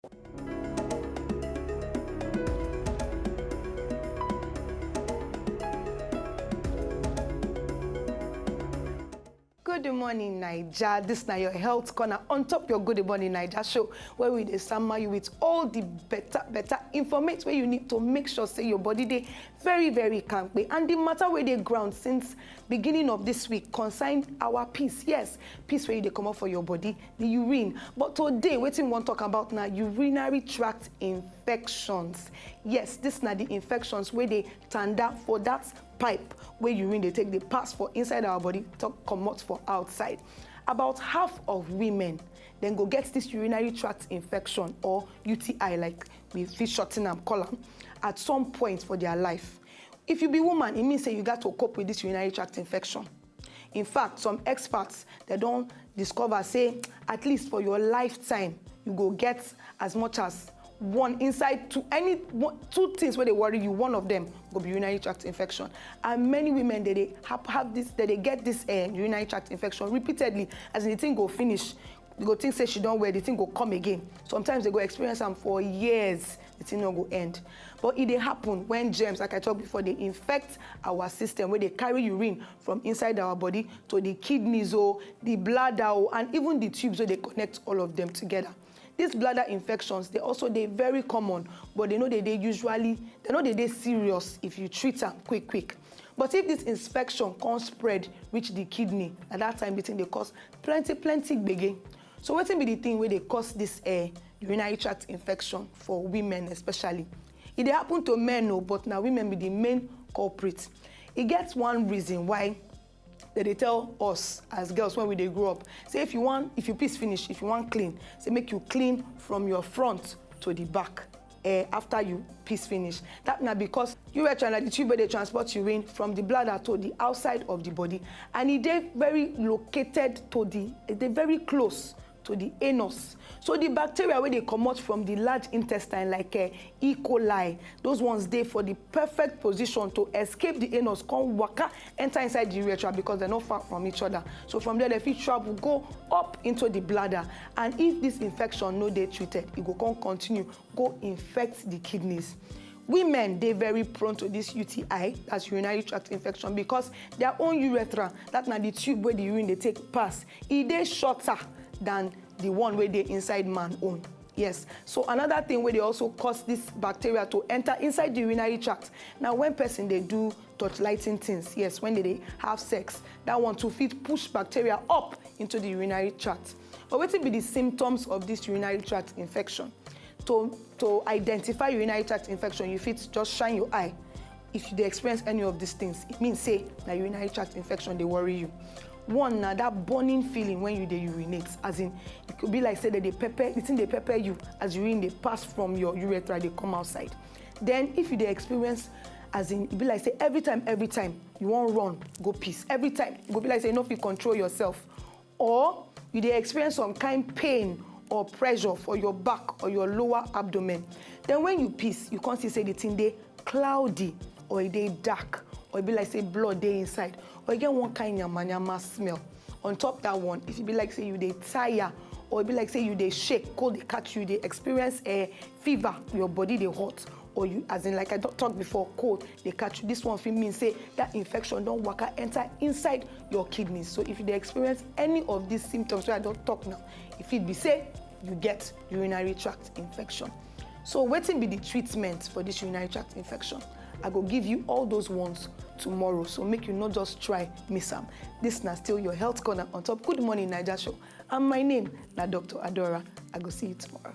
Good morning, NAIJA. This is your health corner on top your Good Morning NAIJA show, where we summer you with all the better information where you need to make sure say your body dey very kampe. And the matter where they ground since beginning of this week concern our peace. Yes, peace where they come up for your body, the urine. But today, what we want to talk about now, urinary tract infections. Yes, this now the infections where they tanda for that pipe where urine they take the pass for inside our body to commot for outside. About half of women then go get this urinary tract infection or UTI, like we fit shorten and call them, at some point for their life. If you be woman, it means that you got to cope with this urinary tract infection. In fact, some experts they don't discover say at least for your lifetime you go get as much as two things where they worry you. One of them will be urinary tract infection, and many women they get this urinary tract infection repeatedly. As the thing go finish, you go think say she don't wear, the thing go come again. Sometimes they go experience them for years, the thing not go end. But it happen when germs, like I talked before, they infect our system, where they carry urine from inside our body to the kidneys or the bladder and even the tubes, where they connect all of them together. These bladder infections, they're very common, but they know they're serious if you treat them quick. But if this infection can't spread, reach the kidney, at that time, they cause plenty gbege. So what's be the thing where they cause this urinary tract infection for women especially? It happen to men, no, but now women be the main culprit. It gets one reason why they tell us as girls when we grow up, say if you piss finish, if you want clean, say make you clean from your front to the back after you piss finish. That now because urethra and the tube where they transport urine from the bladder to the outside of the body, and they're very located to they're very close to the anus. So the bacteria where they come out from the large intestine, like E. coli, those ones they for the perfect position to escape the anus, come waka, enter inside the urethra because they're not far from each other. So from there, the feet travel, go up into the bladder. And if this infection no they treated, it will continue, go infect the kidneys. Women, they're very prone to this UTI, that's urinary tract infection, because their own urethra, that's not the tube where the urine they take pass, it is shorter than the one where they inside man own. Yes. So another thing where they also cause this bacteria to enter inside the urinary tract. Now, when person they do touch lighting things, yes, when they have sex, that one to fit push bacteria up into the urinary tract. But what will be the symptoms of this urinary tract infection? To identify urinary tract infection, you fit just shine your eye. If they experience any of these things, it means say that urinary tract infection they worry you. One, now that burning feeling when you urinate, as in it could be like say that they pepper you as urine they pass from your urethra, they come outside. Then if you experience, as in it be like say every time you won't run, go piss. Every time it go be like say you don't feel control yourself, or you experience some kind pain or pressure for your back or your lower abdomen. Then when you piss, you can't see say the thing they cloudy or they dark, or it be like say blood they inside, or you get one kind of yama smell. On top that one, if it be like say you they tire, or it be like say you they shake, cold they catch you, they experience a fever, your body they hot, or you, as in like I talked before, cold they catch you. This one feel mean say that infection don't waka enter inside your kidneys. So if they experience any of these symptoms where I don't talk now, if it be say you get urinary tract infection. So waiting be the treatment for this urinary tract infection. I go give you all those ones tomorrow, so make you not just try miss them. This is still your health corner on top Good Morning NAIJA show, and my name is Dr. Adora. I go see you tomorrow.